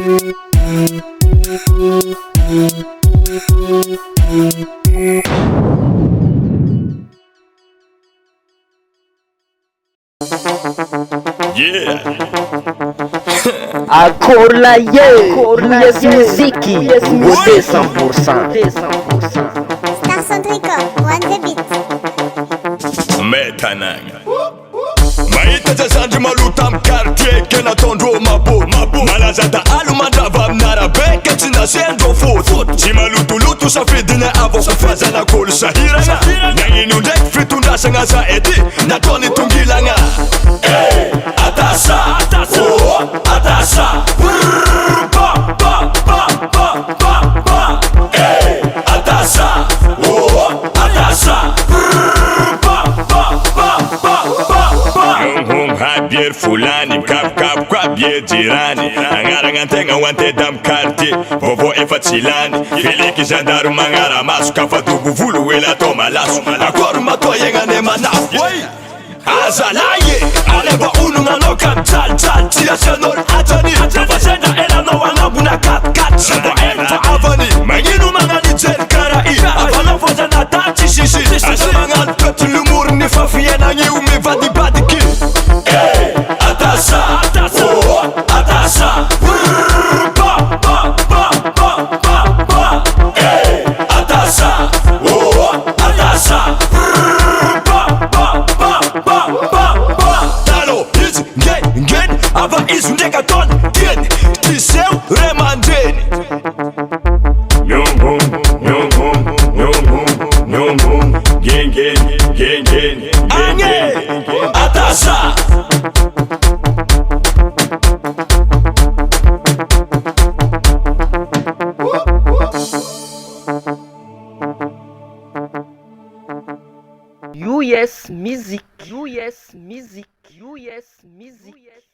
Yeah. Akola ye, yes muziki, wote 100%. Star Centrica, one the beat. Metananga mahita zazandry maluta am quartier ke natondro mabo malaza da alo mandrava aminarabe ka tsy nasendro foty tsy malotoloto safidiny avako fazanakolo sahirana nagnino ndraiky fitondrasagna za ety nataony tongilagna atasa atasa atasa habier fulani mkapkap kwa bie jirani angarangantenga wanteda am quartier vovo efa tsilany filiky gendarme magnara maso kafa dobo volo wela to malaso akory matoyegnane manafo azalaye aleva ununganao kamtsaltsal tsy asianolo atany afasenda elanao agnambona katkat sabo enta avany magnino magnano jery kara i avanao fozanata tsy sisy asa magnano pety lumoriny fa fiainagn'io mivadibadiky atasa atasa talo izy ngen ava izy ndraiky taony tiany tiseho ray aman-dreny gengeny agne atasa US Music, US Music, US Music.